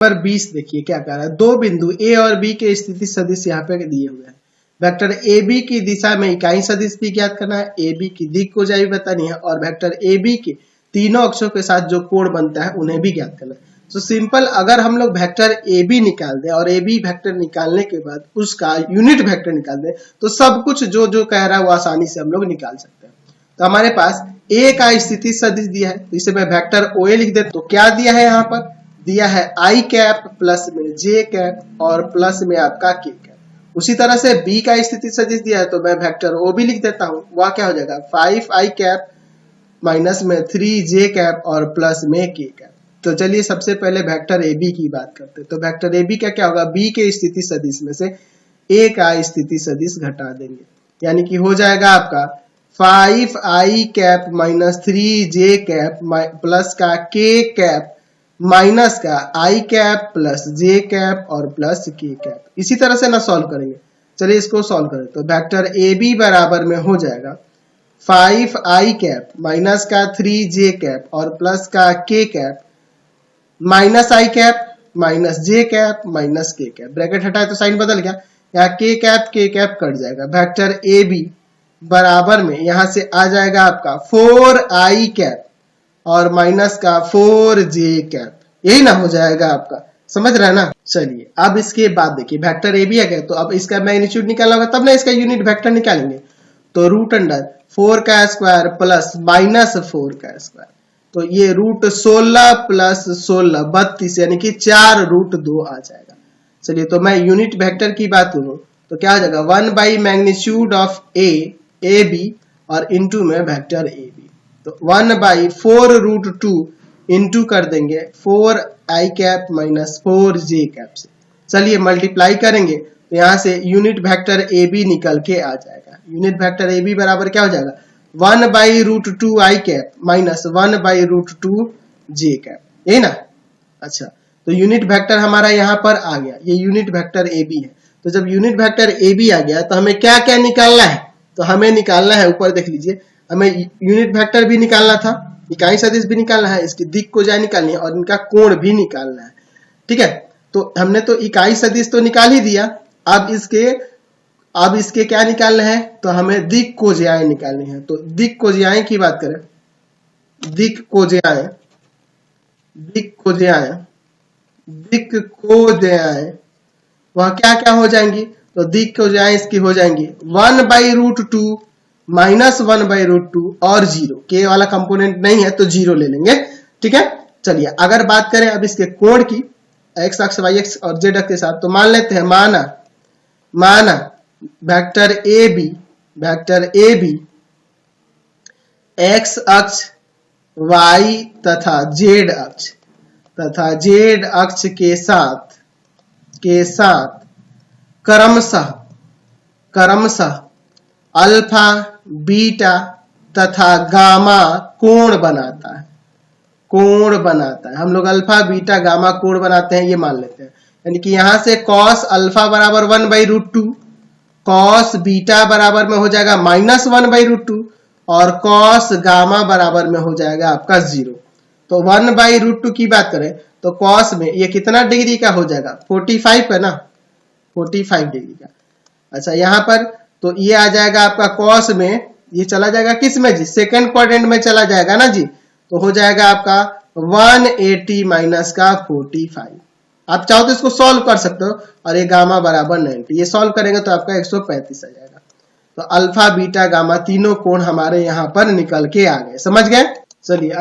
Number 20 देखिए क्या कह रहा है, दो बिंदु ए और बी के स्थिति सदिश यहाँ पे दिए हुए हैं। वेक्टर ए बी की दिशा में इकाई सदिश भी ज्ञात करना है, ए बी की दिक को भी बतानी है और वेक्टर ए बी के तीनों अक्षों के साथ जो कोण बनता है उन्हें भी ज्ञात करना है। तो सिंपल अगर हम लोग वेक्टर ए बी निकाल दें और ए बी वेक्टर निकालने के बाद उसका यूनिट वेक्टर निकाल दें तो सब कुछ जो जो कह रहा है वो आसानी से हम लोग निकाल सकते हैं। तो हमारे पास ए का स्थिति सदिश दिया है, तो इसे मैं वेक्टर ओ ए लिख देता हूं। तो क्या दिया है यहाँ पर, दिया है आई कैप प्लस में जे कैप और प्लस में आपका के कैप। उसी तरह से बी का स्थिति सदिश दिया है तो मैं वेक्टर ओ भी लिख देता हूं। वह क्या हो जाएगा 5 आई कैप माइनस में 3 जे कैप और प्लस में के कैप। तो चलिए सबसे पहले वेक्टर ए बी की बात करते हैं। तो वेक्टर ए बी का क्या होगा, बी के स्थिति सदिश में से ए का स्थिति सदिश घटा देंगे, यानी कि हो जाएगा आपका 5 आई कैप माइनस 3 जे कैप प्लस का के कैप माइनस का आई कैप प्लस जे कैप और प्लस के कैप। इसी तरह से ना सॉल्व करेंगे। चलिए इसको सॉल्व करें तो वेक्टर ए बी बराबर में हो जाएगा 5 आई कैप माइनस का 3 जे कैप और प्लस का के कैप माइनस आई कैप माइनस जे कैप माइनस के कैप। ब्रैकेट हटाए तो साइन बदल गया, यहाँ के कैप कट जाएगा। वेक्टर ए बी बराबर में यहां से आ जाएगा आपका 4 आई कैप और माइनस का 4 जे कैप, यही ना हो जाएगा आपका, समझ रहे हैं ना। चलिए अब इसके बाद देखिए वेक्टर ए बी आ गया तो अब इसका मैग्नीट्यूड निकालना होगा तब ना इसका यूनिट वेक्टर निकालेंगे। तो रूट अंडर 4 का स्क्वायर प्लस माइनस 4 का स्क्वायर, तो ये रूट 16 प्लस 16 32 यानी कि 4 रूट 2 आ जाएगा। चलिए तो मैं यूनिट वेक्टर की बात करूं तो क्या हो जाएगा 1 by magnitude of A B और इंटू में वेक्टर ए बी। तो 1 बाई 4 रूट 2 इंटू कर देंगे 4 आई कैप माइनस 4 जे कैप से। चलिए मल्टीप्लाई करेंगे तो यहाँ से यूनिट वेक्टर ए बी निकल के आ जाएगा। यूनिट वेक्टर ए बी बराबर क्या हो जाएगा 1 by root 2 I cap minus 1 by root 2 J cap, यही ना। अच्छा तो यूनिट वेक्टर हमारा यहाँ पर आ गया, ये यूनिट वेक्टर ए बी है। तो जब यूनिट वेक्टर ए बी आ गया तो हमें क्या क्या निकालना है, तो हमें निकालना है, ऊपर देख लीजिए, हमें यूनिट वेक्टर भी निकालना था, इकाई सदिश भी निकालना है, इसकी दिक को निकालनी है और इनका कोण भी निकालना है। ठीक है, तो हमने तो इकाई सदिश तो निकाल ही दिया, अब इसके क्या निकालना है, तो हमें दिक कोज्याएं निकालनी है। तो दिक कोज्याएं की बात करें, दिक कोज्याएं वह क्या क्या हो जाएंगी, तो दिक कोज्याएं इसकी हो जाएंगी 1 by root 2 minus 1 by root 2 और 0, के वाला कंपोनेंट नहीं है तो 0 ले लेंगे। ठीक है, चलिए अगर बात करें अब इसके कोण की x अक्ष y अक्ष और z अक्ष के साथ, तो मान लेते हैं माना वेक्टर ए बी x अक्ष y तथा z अक्ष के साथ क्रमशः अल्फा बीटा तथा गामा कोण बनाता है। हम लोग अल्फा बीटा गामा कोण बनाते हैं, ये मान लेते हैं। यानी कि यहां से कॉस अल्फा बराबर 1 बाई रूट 2, कॉस बीटा बराबर में हो जाएगा माइनस 1 बाई रूट 2 और कॉस गामा बराबर में हो जाएगा आपका 0। तो 1 बाई रूट 2 की बात करें तो कॉस में ये कितना डिग्री का हो जाएगा 45 है ना, 45 डिग्री का। अच्छा यहाँ पर तो ये आ जाएगा आपका कॉस में, ये चला जाएगा किस में जी, सेकंड क्वाड्रेंट में चला जाएगा ना जी, तो हो जाएगा आपका 180 माइनस का 45। आप चाहो तो इसको सॉल्व कर सकते हो और ये गामा बराबर 90, ये सॉल्व करेंगे तो आपका 135 आ जाएगा। तो अल्फा बीटा गामा तीनों कोण हमारे यहाँ पर निकल के आ गए, समझ गए। चलिए अगर